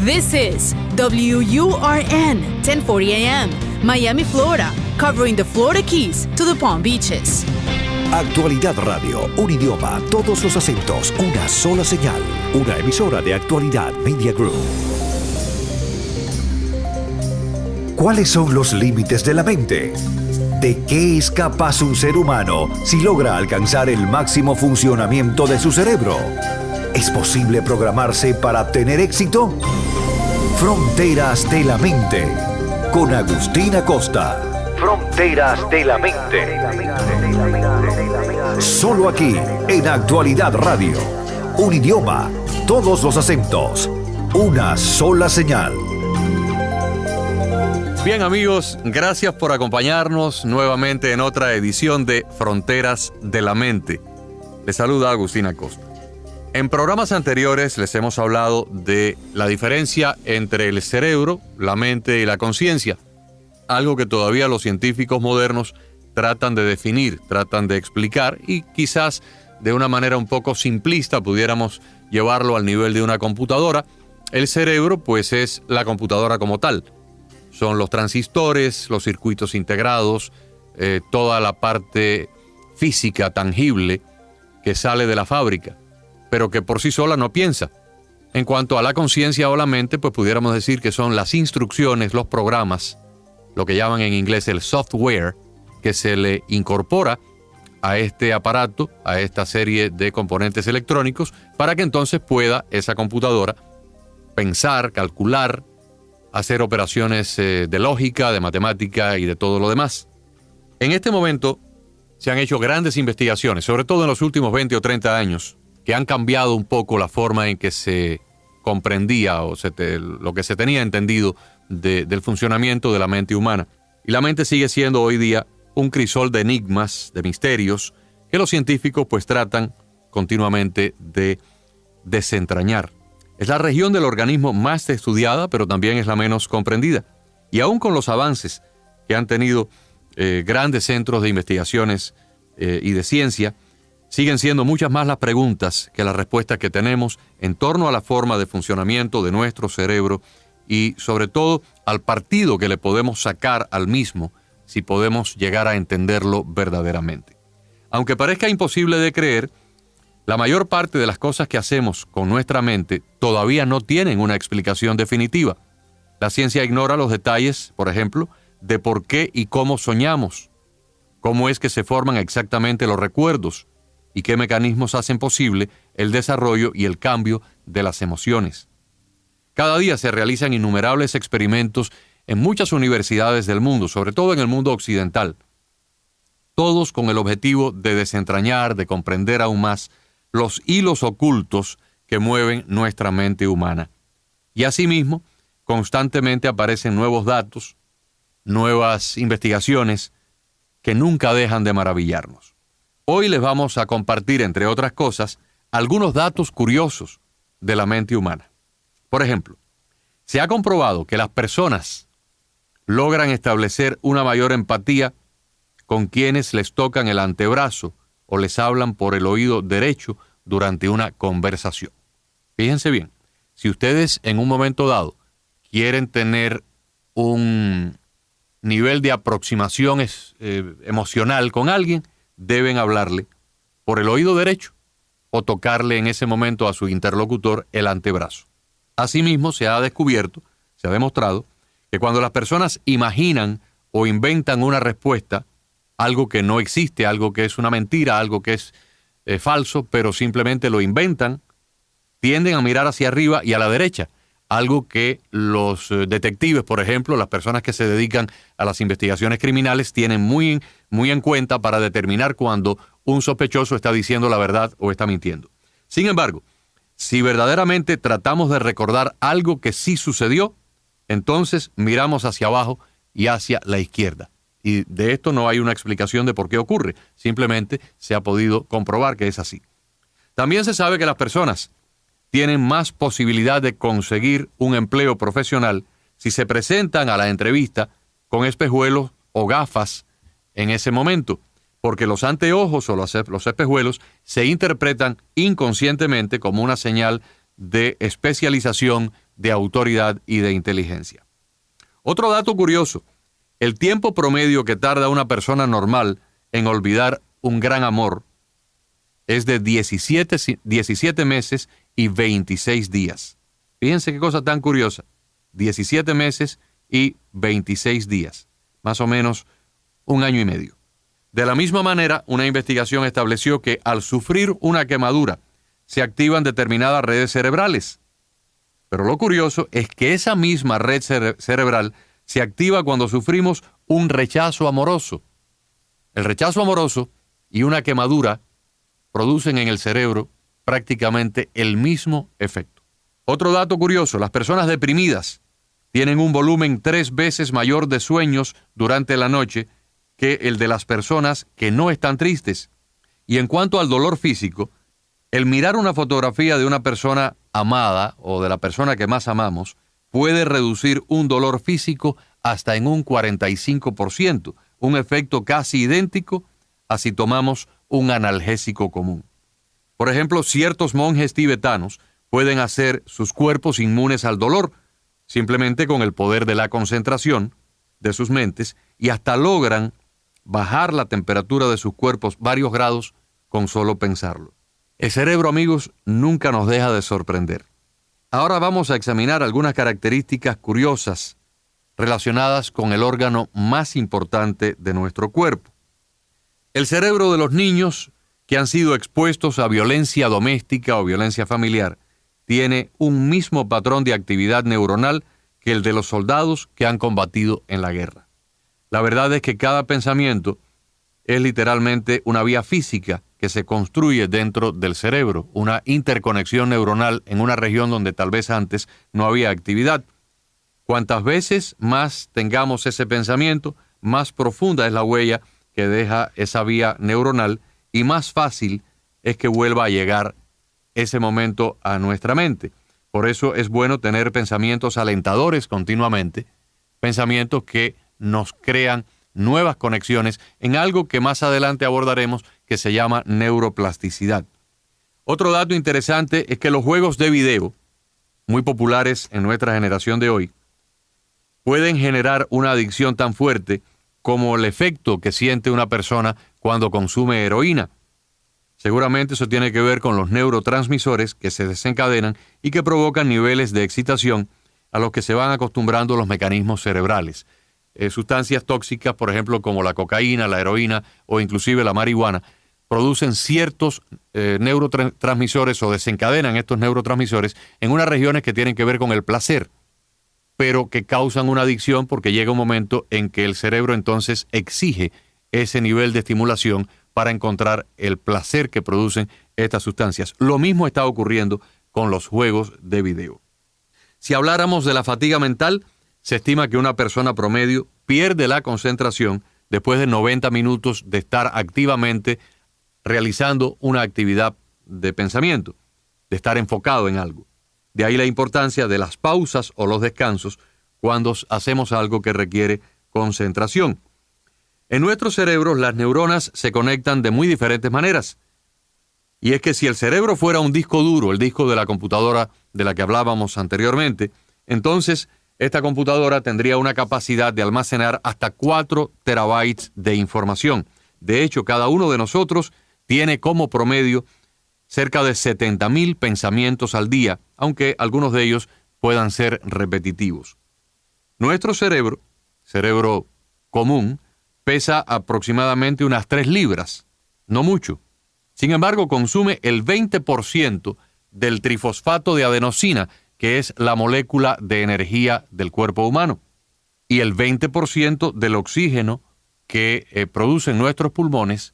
This is WURN 1040 AM, Miami, Florida, covering the Florida Keys to the Palm Beaches. Actualidad Radio, un idioma, todos los acentos, una sola señal. Una emisora de Actualidad Media Group. ¿Cuáles son los límites de la mente? ¿De qué es capaz un ser humano si logra alcanzar el máximo funcionamiento de su cerebro? ¿Es posible programarse para tener éxito? Fronteras de la Mente, con Agustín Acosta. Fronteras de la Mente. Solo aquí, en Actualidad Radio. Un idioma, todos los acentos, una sola señal. Bien, amigos, gracias por acompañarnos nuevamente en otra edición de Fronteras de la Mente. Les saluda Agustín Acosta. En programas anteriores les hemos hablado de la diferencia entre el cerebro, la mente y la conciencia, algo que todavía los científicos modernos tratan de definir, tratan de explicar y quizás de una manera un poco simplista pudiéramos llevarlo al nivel de una computadora. El cerebro, pues, es la computadora como tal. Son los transistores, los circuitos integrados, toda la parte física tangible que sale de la fábrica, pero que por sí sola no piensa. En cuanto a la conciencia o la mente, pues pudiéramos decir que son las instrucciones, los programas, lo que llaman en inglés el software, que se le incorpora a este aparato, a esta serie de componentes electrónicos, para que entonces pueda esa computadora pensar, calcular, hacer operaciones de lógica, de matemática y de todo lo demás. En este momento se han hecho grandes investigaciones, sobre todo en los últimos 20 o 30 años, que han cambiado un poco la forma en que se comprendía o lo que se tenía entendido del funcionamiento de la mente humana. Y la mente sigue siendo hoy día un crisol de enigmas, de misterios, que los científicos pues tratan continuamente de desentrañar. Es la región del organismo más estudiada, pero también es la menos comprendida. Y aún con los avances que han tenido grandes centros de investigaciones y de ciencia, siguen siendo muchas más las preguntas que las respuestas que tenemos en torno a la forma de funcionamiento de nuestro cerebro y sobre todo al partido que le podemos sacar al mismo si podemos llegar a entenderlo verdaderamente. Aunque parezca imposible de creer, la mayor parte de las cosas que hacemos con nuestra mente todavía no tienen una explicación definitiva. La ciencia ignora los detalles, por ejemplo, de por qué y cómo soñamos, cómo es que se forman exactamente los recuerdos y qué mecanismos hacen posible el desarrollo y el cambio de las emociones. Cada día se realizan innumerables experimentos en muchas universidades del mundo, sobre todo en el mundo occidental, todos con el objetivo de desentrañar, de comprender aún más los hilos ocultos que mueven nuestra mente humana. Y asimismo, constantemente aparecen nuevos datos, nuevas investigaciones que nunca dejan de maravillarnos. Hoy les vamos a compartir, entre otras cosas, algunos datos curiosos de la mente humana. Por ejemplo, se ha comprobado que las personas logran establecer una mayor empatía con quienes les tocan el antebrazo o les hablan por el oído derecho durante una conversación. Fíjense bien, si ustedes en un momento dado quieren tener un nivel de aproximación emocional con alguien, deben hablarle por el oído derecho o tocarle en ese momento a su interlocutor el antebrazo. Asimismo, se ha descubierto, se ha demostrado, que cuando las personas imaginan o inventan una respuesta, algo que no existe, algo que es una mentira, algo que es falso, pero simplemente lo inventan, tienden a mirar hacia arriba y a la derecha, algo que los detectives, por ejemplo, las personas que se dedican a las investigaciones criminales, tienen muy en cuenta para determinar cuando un sospechoso está diciendo la verdad o está mintiendo. Sin embargo, si verdaderamente tratamos de recordar algo que sí sucedió, entonces miramos hacia abajo y hacia la izquierda. Y de esto no hay una explicación de por qué ocurre, simplemente se ha podido comprobar que es así. También se sabe que las personas tienen más posibilidad de conseguir un empleo profesional si se presentan a la entrevista con espejuelos o gafas en ese momento, porque los anteojos o los espejuelos se interpretan inconscientemente como una señal de especialización, de autoridad y de inteligencia. Otro dato curioso, el tiempo promedio que tarda una persona normal en olvidar un gran amor es de 17 meses y 26 días. Fíjense qué cosa tan curiosa. 17 meses y 26 días. Más o menos un año y medio. De la misma manera, una investigación estableció que al sufrir una quemadura se activan determinadas redes cerebrales. Pero lo curioso es que esa misma red cerebral se activa cuando sufrimos un rechazo amoroso. El rechazo amoroso y una quemadura producen en el cerebro prácticamente el mismo efecto. Otro dato curioso, las personas deprimidas tienen un volumen 3 veces mayor de sueños durante la noche que el de las personas que no están tristes. Y en cuanto al dolor físico, el mirar una fotografía de una persona amada o de la persona que más amamos puede reducir un dolor físico hasta en un 45%, un efecto casi idéntico a si tomamos un analgésico común. Por ejemplo, ciertos monjes tibetanos pueden hacer sus cuerpos inmunes al dolor, simplemente con el poder de la concentración de sus mentes, y hasta logran bajar la temperatura de sus cuerpos varios grados con solo pensarlo. El cerebro, amigos, nunca nos deja de sorprender. Ahora vamos a examinar algunas características curiosas relacionadas con el órgano más importante de nuestro cuerpo. El cerebro de los niños que han sido expuestos a violencia doméstica o violencia familiar tiene un mismo patrón de actividad neuronal que el de los soldados que han combatido en la guerra. La verdad es que cada pensamiento es literalmente una vía física que se construye dentro del cerebro, una interconexión neuronal en una región donde tal vez antes no había actividad. Cuantas veces más tengamos ese pensamiento, más profunda es la huella que deja esa vía neuronal y más fácil es que vuelva a llegar ese momento a nuestra mente. Por eso es bueno tener pensamientos alentadores continuamente, pensamientos que nos crean nuevas conexiones en algo que más adelante abordaremos que se llama neuroplasticidad. Otro dato interesante es que los juegos de video, muy populares en nuestra generación de hoy, pueden generar una adicción tan fuerte como el efecto que siente una persona cuando consume heroína. Seguramente eso tiene que ver con los neurotransmisores que se desencadenan y que provocan niveles de excitación a los que se van acostumbrando los mecanismos cerebrales. Sustancias tóxicas, por ejemplo, como la cocaína, la heroína o inclusive la marihuana, producen ciertos neurotransmisores o desencadenan estos neurotransmisores en unas regiones que tienen que ver con el placer, pero que causan una adicción porque llega un momento en que el cerebro entonces exige ese nivel de estimulación para encontrar el placer que producen estas sustancias. Lo mismo está ocurriendo con los juegos de video. Si habláramos de la fatiga mental, se estima que una persona promedio pierde la concentración después de 90 minutos de estar activamente realizando una actividad de pensamiento, de estar enfocado en algo. De ahí la importancia de las pausas o los descansos cuando hacemos algo que requiere concentración. En nuestros cerebros las neuronas se conectan de muy diferentes maneras. Y es que si el cerebro fuera un disco duro, el disco de la computadora de la que hablábamos anteriormente, entonces esta computadora tendría una capacidad de almacenar hasta 4 terabytes de información. De hecho, cada uno de nosotros tiene como promedio cerca de 70,000 pensamientos al día, aunque algunos de ellos puedan ser repetitivos. Nuestro cerebro común, pesa aproximadamente unas 3 libras, no mucho. Sin embargo, consume el 20% del trifosfato de adenosina, que es la molécula de energía del cuerpo humano, y el 20% del oxígeno que producen nuestros pulmones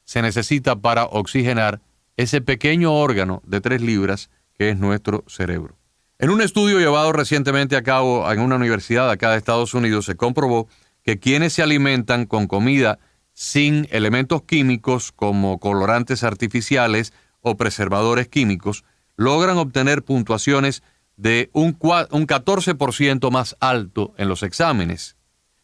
se necesita para oxigenar ese pequeño órgano de 3 libras que es nuestro cerebro. En un estudio llevado recientemente a cabo en una universidad acá de Estados Unidos, se comprobó que quienes se alimentan con comida sin elementos químicos como colorantes artificiales o preservadores químicos logran obtener puntuaciones de un 14% más alto en los exámenes.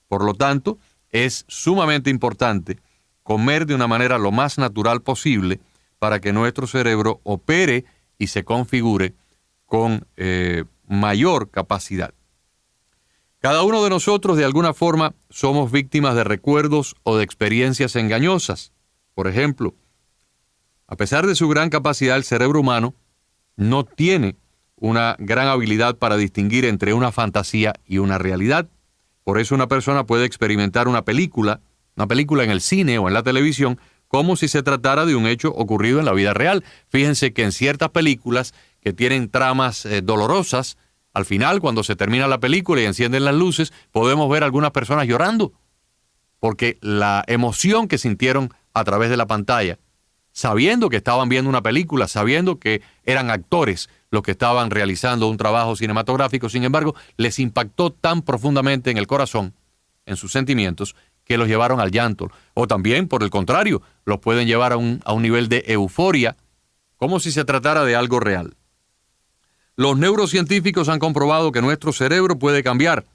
Por lo tanto, es sumamente importante comer de una manera lo más natural posible para que nuestro cerebro opere y se configure con mayor capacidad. Cada uno de nosotros, de alguna forma, somos víctimas de recuerdos o de experiencias engañosas. Por ejemplo, a pesar de su gran capacidad, el cerebro humano no tiene una gran habilidad para distinguir entre una fantasía y una realidad. Por eso una persona puede experimentar una película en el cine o en la televisión, como si se tratara de un hecho ocurrido en la vida real. Fíjense que en ciertas películas que tienen tramas dolorosas, al final, cuando se termina la película y encienden las luces, podemos ver a algunas personas llorando, porque la emoción que sintieron a través de la pantalla, sabiendo que estaban viendo una película, sabiendo que eran actores los que estaban realizando un trabajo cinematográfico, sin embargo, les impactó tan profundamente en el corazón, en sus sentimientos, que los llevaron al llanto. O también, por el contrario, los pueden llevar a un nivel de euforia, como si se tratara de algo real. Los neurocientíficos han comprobado que nuestro cerebro puede cambiar,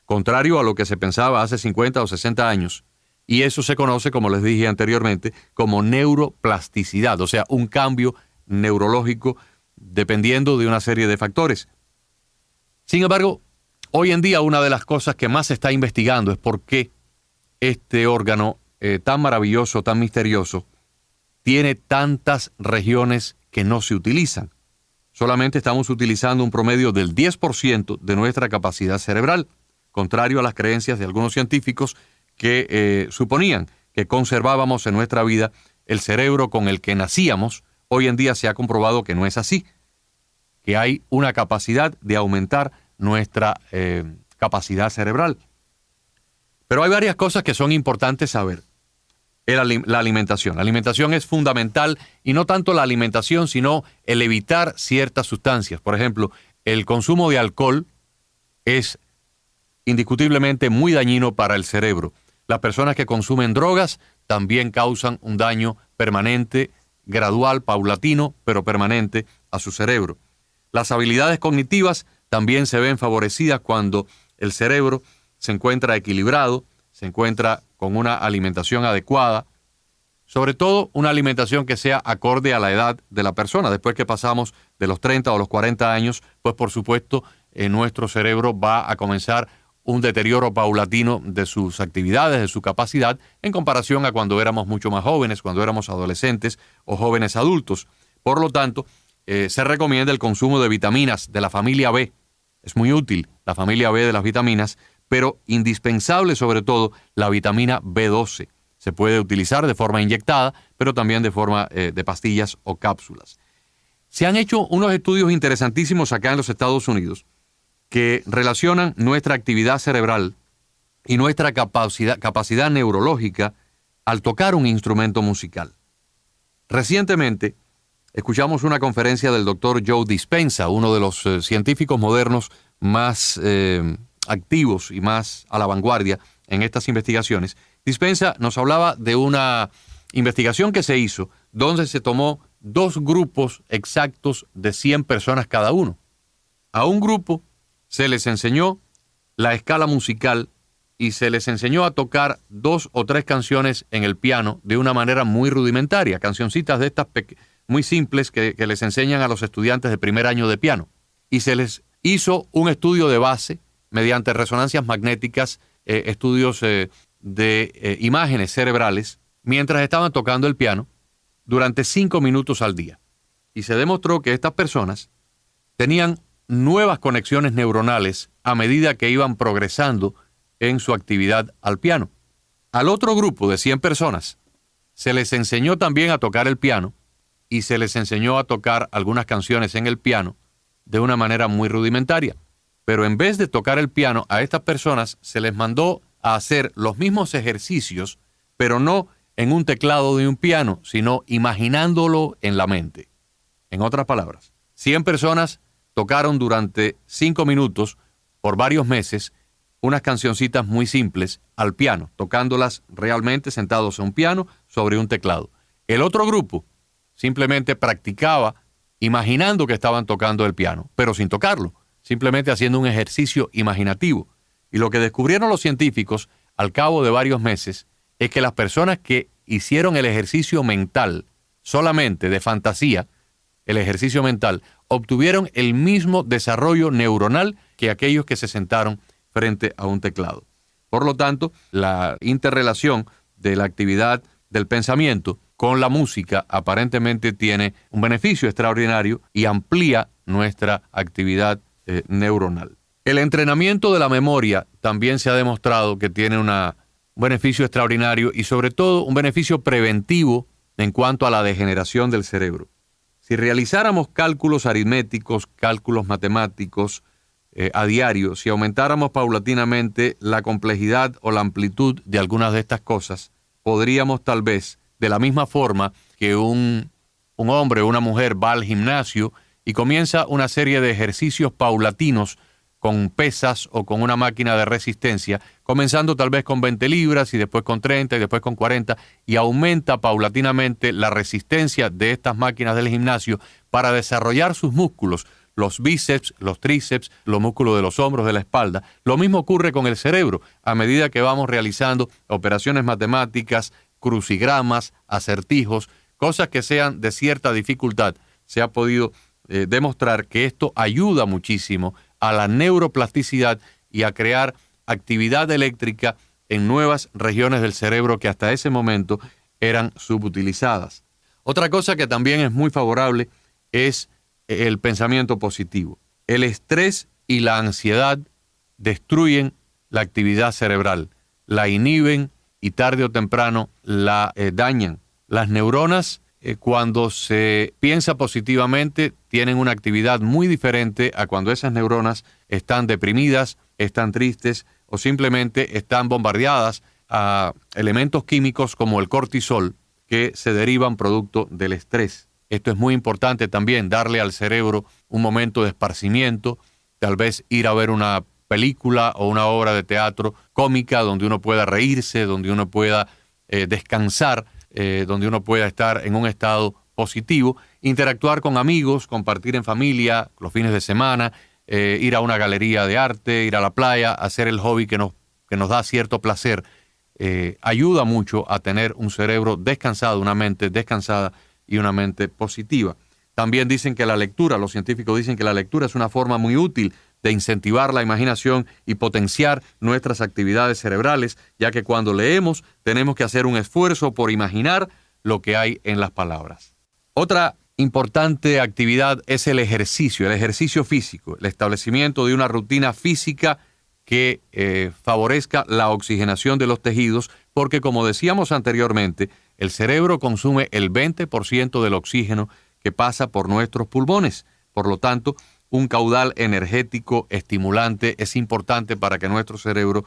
contrario a lo que se pensaba hace 50 o 60 años. Y eso se conoce, como les dije anteriormente, como neuroplasticidad, o sea, un cambio neurológico dependiendo de una serie de factores. Sin embargo, hoy en día una de las cosas que más se está investigando es por qué este órgano tan maravilloso, tan misterioso, tiene tantas regiones que no se utilizan. Solamente estamos utilizando un promedio del 10% de nuestra capacidad cerebral, contrario a las creencias de algunos científicos que suponían que conservábamos en nuestra vida el cerebro con el que nacíamos. Hoy en día se ha comprobado que no es así, que hay una capacidad de aumentar nuestra capacidad cerebral. Pero hay varias cosas que son importantes saber. La alimentación. La alimentación es fundamental, y no tanto la alimentación, sino el evitar ciertas sustancias. Por ejemplo, el consumo de alcohol es indiscutiblemente muy dañino para el cerebro. Las personas que consumen drogas también causan un daño permanente, gradual, paulatino, pero permanente a su cerebro. Las habilidades cognitivas también se ven favorecidas cuando el cerebro se encuentra equilibrado, se encuentra con una alimentación adecuada, sobre todo una alimentación que sea acorde a la edad de la persona. Después que pasamos de los 30 o los 40 años, pues por supuesto nuestro cerebro va a comenzar un deterioro paulatino de sus actividades, de su capacidad, en comparación a cuando éramos mucho más jóvenes, cuando éramos adolescentes o jóvenes adultos. Por lo tanto, se recomienda el consumo de vitaminas de la familia B. Es muy útil la familia B de las vitaminas, pero indispensable sobre todo la vitamina B12. Se puede utilizar de forma inyectada, pero también de forma de pastillas o cápsulas. Se han hecho unos estudios interesantísimos acá en los Estados Unidos que relacionan nuestra actividad cerebral y nuestra capacidad neurológica al tocar un instrumento musical. Recientemente escuchamos una conferencia del Dr. Joe Dispenza, uno de los científicos modernos más activos y más a la vanguardia en estas investigaciones. Dispenza nos hablaba de una investigación que se hizo donde se tomó 2 grupos exactos de 100 personas cada uno. A un grupo se les enseñó la escala musical y se les enseñó a tocar 2 o 3 canciones en el piano de una manera muy rudimentaria, cancioncitas de estas muy simples que les enseñan a los estudiantes de primer año de piano. Y se les hizo un estudio de base mediante resonancias magnéticas, estudios de imágenes cerebrales, mientras estaban tocando el piano durante 5 minutos al día. Y se demostró que estas personas tenían nuevas conexiones neuronales a medida que iban progresando en su actividad al piano. Al otro grupo de 100 personas se les enseñó también a tocar el piano y se les enseñó a tocar algunas canciones en el piano de una manera muy rudimentaria. Pero en vez de tocar el piano, a estas personas se les mandó a hacer los mismos ejercicios, pero no en un teclado de un piano, sino imaginándolo en la mente. En otras palabras, 100 personas tocaron durante 5 minutos por varios meses unas cancioncitas muy simples al piano, tocándolas realmente sentados en un piano sobre un teclado. El otro grupo simplemente practicaba imaginando que estaban tocando el piano, pero sin tocarlo, simplemente haciendo un ejercicio imaginativo. Y lo que descubrieron los científicos al cabo de varios meses es que las personas que hicieron el ejercicio mental, solamente de fantasía, el ejercicio mental, obtuvieron el mismo desarrollo neuronal que aquellos que se sentaron frente a un teclado. Por lo tanto, la interrelación de la actividad del pensamiento con la música aparentemente tiene un beneficio extraordinario y amplía nuestra actividad neuronal. El entrenamiento de la memoria también se ha demostrado que tiene un beneficio extraordinario y sobre todo un beneficio preventivo en cuanto a la degeneración del cerebro. Si realizáramos cálculos aritméticos, cálculos matemáticos a diario, si aumentáramos paulatinamente la complejidad o la amplitud de algunas de estas cosas, podríamos tal vez, de la misma forma que un hombre o una mujer va al gimnasio y comienza una serie de ejercicios paulatinos con pesas o con una máquina de resistencia, comenzando tal vez con 20 libras y después con 30 y después con 40, y aumenta paulatinamente la resistencia de estas máquinas del gimnasio para desarrollar sus músculos, los bíceps, los tríceps, los músculos de los hombros, de la espalda. Lo mismo ocurre con el cerebro. A medida que vamos realizando operaciones matemáticas, crucigramas, acertijos, cosas que sean de cierta dificultad, se ha podido demostrar que esto ayuda muchísimo a la neuroplasticidad y a crear actividad eléctrica en nuevas regiones del cerebro que hasta ese momento eran subutilizadas. Otra cosa que también es muy favorable es el pensamiento positivo. El estrés y la ansiedad destruyen la actividad cerebral, la inhiben y tarde o temprano la dañan. Las neuronas, cuando se piensa positivamente, tienen una actividad muy diferente a cuando esas neuronas están deprimidas, están tristes o simplemente están bombardeadas a elementos químicos como el cortisol que se derivan producto del estrés. Esto es muy importante también, darle al cerebro un momento de esparcimiento, tal vez ir a ver una película o una obra de teatro cómica donde uno pueda reírse, donde uno pueda descansar, donde uno pueda estar en un estado positivo, interactuar con amigos, compartir en familia los fines de semana, ir a una galería de arte, ir a la playa, hacer el hobby que nos da cierto placer, ayuda mucho a tener un cerebro descansado, una mente descansada y una mente positiva. También dicen que la lectura, los científicos dicen que la lectura es una forma muy útil de incentivar la imaginación y potenciar nuestras actividades cerebrales, ya que cuando leemos tenemos que hacer un esfuerzo por imaginar lo que hay en las palabras. Otra importante actividad es el ejercicio físico, el establecimiento de una rutina física que favorezca la oxigenación de los tejidos, porque como decíamos anteriormente, el cerebro consume el 20% del oxígeno que pasa por nuestros pulmones. Por lo tanto, un caudal energético estimulante es importante para que nuestro cerebro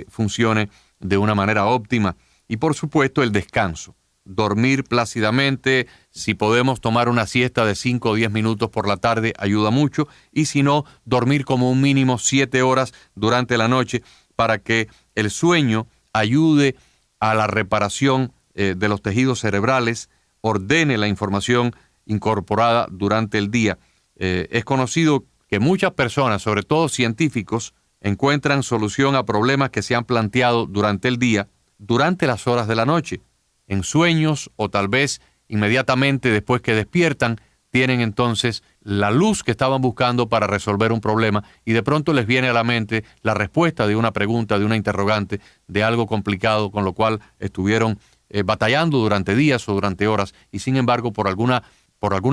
funcione de una manera óptima. Y por supuesto, el descanso. Dormir plácidamente, si podemos tomar una siesta de 5 o 10 minutos por la tarde, ayuda mucho. Y si no, dormir como un mínimo 7 horas durante la noche para que el sueño ayude a la reparación de los tejidos cerebrales, ordene la información incorporada durante el día. Es conocido que muchas personas, sobre todo científicos, encuentran solución a problemas que se han planteado durante el día, durante las horas de la noche, en sueños o tal vez inmediatamente después que despiertan, tienen entonces la luz que estaban buscando para resolver un problema y de pronto les viene a la mente la respuesta de una pregunta, de una interrogante, de algo complicado con lo cual estuvieron batallando durante días o durante horas y sin embargo por alguna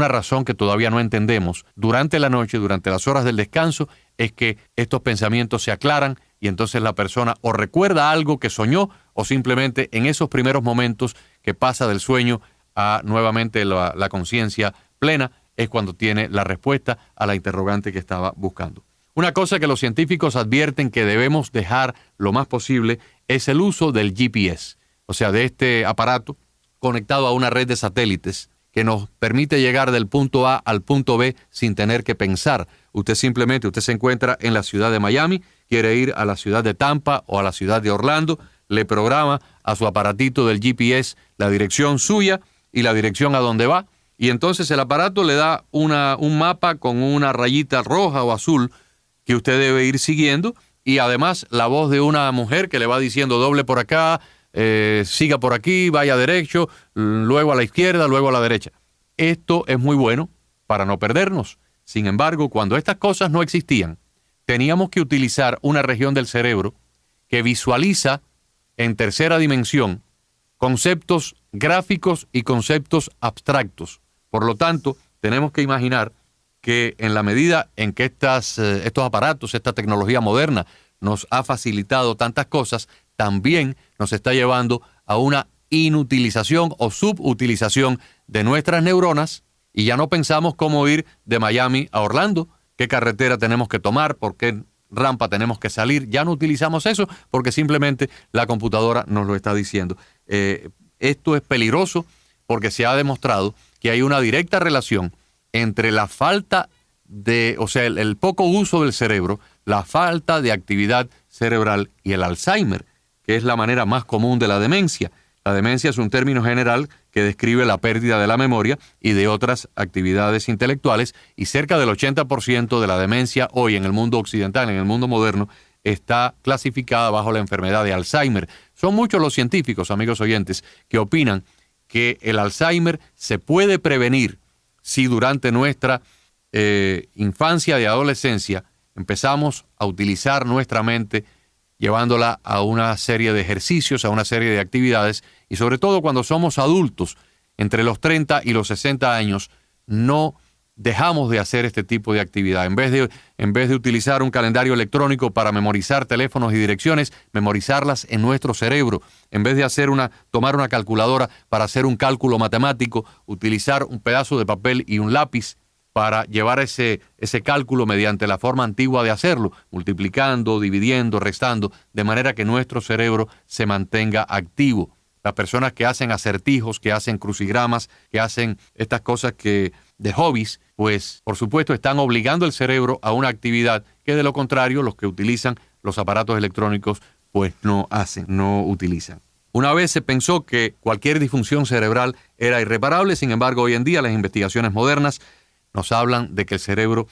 razón que todavía no entendemos, durante la noche, durante las horas del descanso, es que estos pensamientos se aclaran y entonces la persona o recuerda algo que soñó o simplemente en esos primeros momentos que pasa del sueño a nuevamente la conciencia plena es cuando tiene la respuesta a la interrogante que estaba buscando. Una cosa que los científicos advierten que debemos dejar lo más posible es el uso del GPS, o sea, de este aparato conectado a una red de satélites que nos permite llegar del punto A al punto B sin tener que pensar. Usted se encuentra en la ciudad de Miami, quiere ir a la ciudad de Tampa o a la ciudad de Orlando, le programa a su aparatito del GPS la dirección suya y la dirección a donde va, y entonces el aparato le da un mapa con una rayita roja o azul que usted debe ir siguiendo, y además la voz de una mujer que le va diciendo doble por acá, siga por aquí, vaya derecho, luego a la izquierda, luego a la derecha. Esto es muy bueno para no perdernos. Sin embargo, cuando estas cosas no existían, teníamos que utilizar una región del cerebro que visualiza en tercera dimensión conceptos gráficos y conceptos abstractos. Por lo tanto, tenemos que imaginar que en la medida en que estos aparatos, esta tecnología moderna nos ha facilitado tantas cosas, también nos está llevando a una inutilización o subutilización de nuestras neuronas, y ya no pensamos cómo ir de Miami a Orlando, qué carretera tenemos que tomar, por qué rampa tenemos que salir. Ya no utilizamos eso porque simplemente la computadora nos lo está diciendo. Esto es peligroso porque se ha demostrado que hay una directa relación entre la falta de, o sea, el poco uso del cerebro, la falta de actividad cerebral y el Alzheimer, que es la manera más común de la demencia. La demencia es un término general que describe la pérdida de la memoria y de otras actividades intelectuales, y cerca del 80% de la demencia hoy en el mundo occidental, en el mundo moderno, está clasificada bajo la enfermedad de Alzheimer. Son muchos los científicos, amigos oyentes, que opinan que el Alzheimer se puede prevenir si durante nuestra infancia y adolescencia empezamos a utilizar nuestra mente, llevándola a una serie de ejercicios, a una serie de actividades, y sobre todo cuando somos adultos, entre los 30 y los 60 años, no dejamos de hacer este tipo de actividad. En vez de utilizar un calendario electrónico para memorizar teléfonos y direcciones, memorizarlas en nuestro cerebro. En vez de tomar una calculadora para hacer un cálculo matemático, utilizar un pedazo de papel y un lápiz para llevar ese cálculo mediante la forma antigua de hacerlo, multiplicando, dividiendo, restando, de manera que nuestro cerebro se mantenga activo. Las personas que hacen acertijos, que hacen crucigramas, que hacen estas cosas de hobbies, pues por supuesto están obligando el cerebro a una actividad que de lo contrario los que utilizan los aparatos electrónicos pues no hacen, no utilizan. Una vez se pensó que cualquier disfunción cerebral era irreparable, sin embargo hoy en día las investigaciones modernas nos hablan de que el cerebro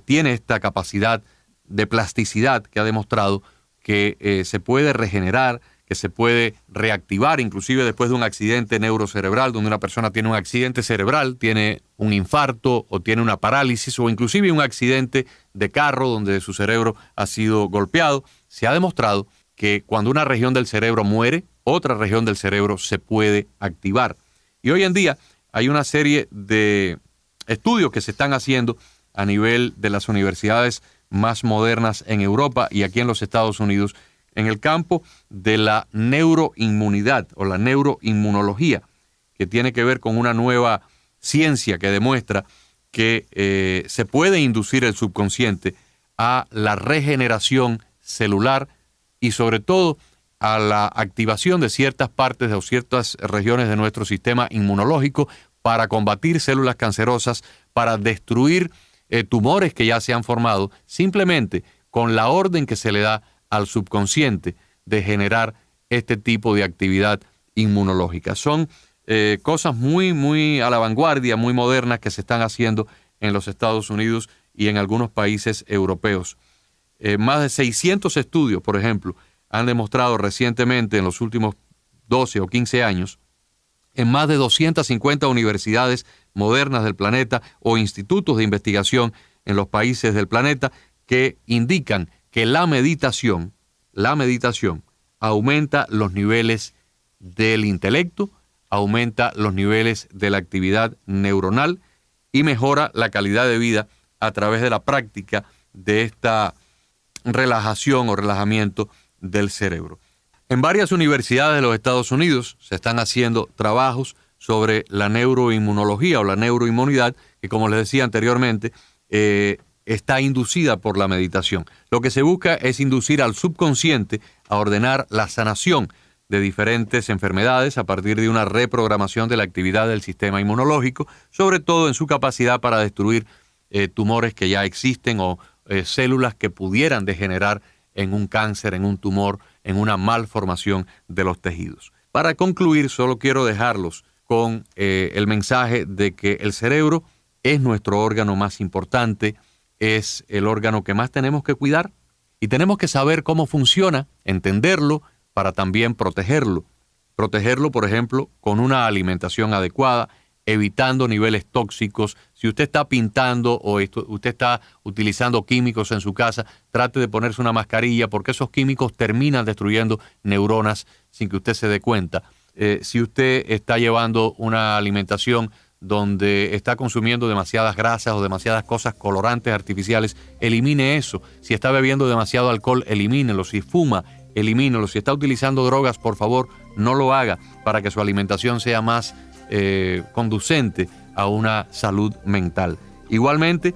tiene esta capacidad de plasticidad que ha demostrado que se puede regenerar, que se puede reactivar, inclusive después de un accidente neurocerebral, donde una persona tiene un accidente cerebral, tiene un infarto o tiene una parálisis o inclusive un accidente de carro donde su cerebro ha sido golpeado. Se ha demostrado que cuando una región del cerebro muere, otra región del cerebro se puede activar. Y hoy en día hay una serie de estudios que se están haciendo a nivel de las universidades más modernas en Europa y aquí en los Estados Unidos en el campo de la neuroinmunidad o la neuroinmunología, que tiene que ver con una nueva ciencia que demuestra que se puede inducir el subconsciente a la regeneración celular y sobre todo a la activación de ciertas partes o ciertas regiones de nuestro sistema inmunológico para combatir células cancerosas, para destruir tumores que ya se han formado, simplemente con la orden que se le da al subconsciente de generar este tipo de actividad inmunológica. Son cosas muy, muy a la vanguardia, muy modernas que se están haciendo en los Estados Unidos y en algunos países europeos. Más de 600 estudios, por ejemplo, han demostrado recientemente en los últimos 12 o 15 años en más de 250 universidades modernas del planeta o institutos de investigación en los países del planeta que indican que la meditación aumenta los niveles del intelecto, aumenta los niveles de la actividad neuronal y mejora la calidad de vida a través de la práctica de esta relajación o relajamiento del cerebro. En varias universidades de los Estados Unidos se están haciendo trabajos sobre la neuroinmunología o la neuroinmunidad, que como les decía anteriormente, está inducida por la meditación. Lo que se busca es inducir al subconsciente a ordenar la sanación de diferentes enfermedades a partir de una reprogramación de la actividad del sistema inmunológico, sobre todo en su capacidad para destruir tumores que ya existen o células que pudieran degenerar en un cáncer, en un tumor, en una malformación de los tejidos. Para concluir, solo quiero dejarlos con el mensaje de que el cerebro es nuestro órgano más importante, es el órgano que más tenemos que cuidar y tenemos que saber cómo funciona, entenderlo para también protegerlo. Protegerlo, por ejemplo, con una alimentación adecuada, evitando niveles tóxicos, Si usted está pintando o usted está utilizando químicos en su casa, trate de ponerse una mascarilla porque esos químicos terminan destruyendo neuronas sin que usted se dé cuenta. Si usted está llevando una alimentación donde está consumiendo demasiadas grasas o demasiadas cosas colorantes artificiales, elimine eso. Si está bebiendo demasiado alcohol, elimínelo. Si fuma, elimínelo. Si está utilizando drogas, por favor, no lo haga para que su alimentación sea más conducente a una salud mental. Igualmente,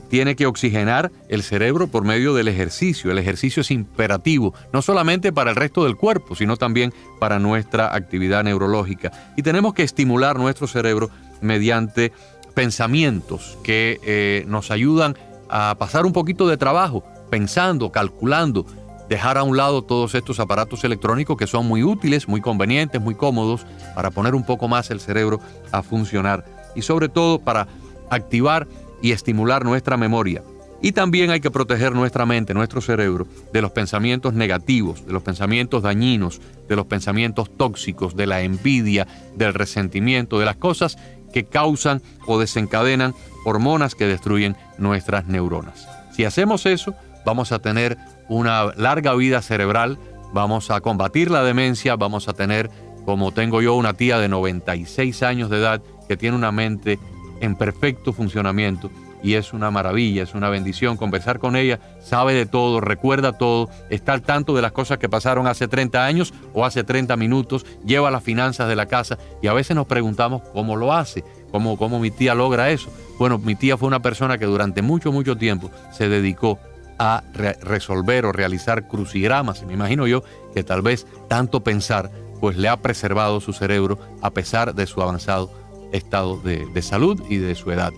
tiene que oxigenar el cerebro por medio del ejercicio. El ejercicio es imperativo, no solamente para el resto del cuerpo, sino también para nuestra actividad neurológica. Y tenemos que estimular nuestro cerebro mediante pensamientos que nos ayudan a pasar un poquito de trabajo, pensando, calculando, dejar a un lado todos estos aparatos electrónicos que son muy útiles, muy convenientes, muy cómodos, para poner un poco más el cerebro a funcionar y sobre todo para activar y estimular nuestra memoria. Y también hay que proteger nuestra mente, nuestro cerebro, de los pensamientos negativos, de los pensamientos dañinos, de los pensamientos tóxicos, de la envidia, del resentimiento, de las cosas que causan o desencadenan hormonas que destruyen nuestras neuronas. Si hacemos eso, vamos a tener una larga vida cerebral, vamos a combatir la demencia, vamos a tener, como tengo yo, una tía de 96 años de edad que tiene una mente en perfecto funcionamiento y es una maravilla, es una bendición conversar con ella, sabe de todo, recuerda todo, está al tanto de las cosas que pasaron hace 30 años o hace 30 minutos, lleva las finanzas de la casa y a veces nos preguntamos cómo lo hace, cómo mi tía logra eso. Bueno, mi tía fue una persona que durante mucho tiempo se dedicó a resolver o realizar crucigramas y me imagino yo que tal vez tanto pensar pues le ha preservado su cerebro a pesar de su avanzado estado de salud y de su edad.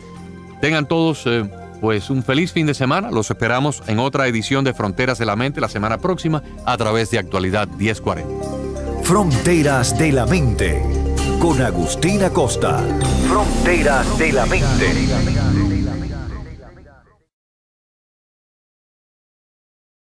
Tengan todos pues un feliz fin de semana. Los esperamos en otra edición de Fronteras de la Mente la semana próxima a través de Actualidad 1040. Fronteras de la Mente con Agustín Acosta. Fronteras de la Mente.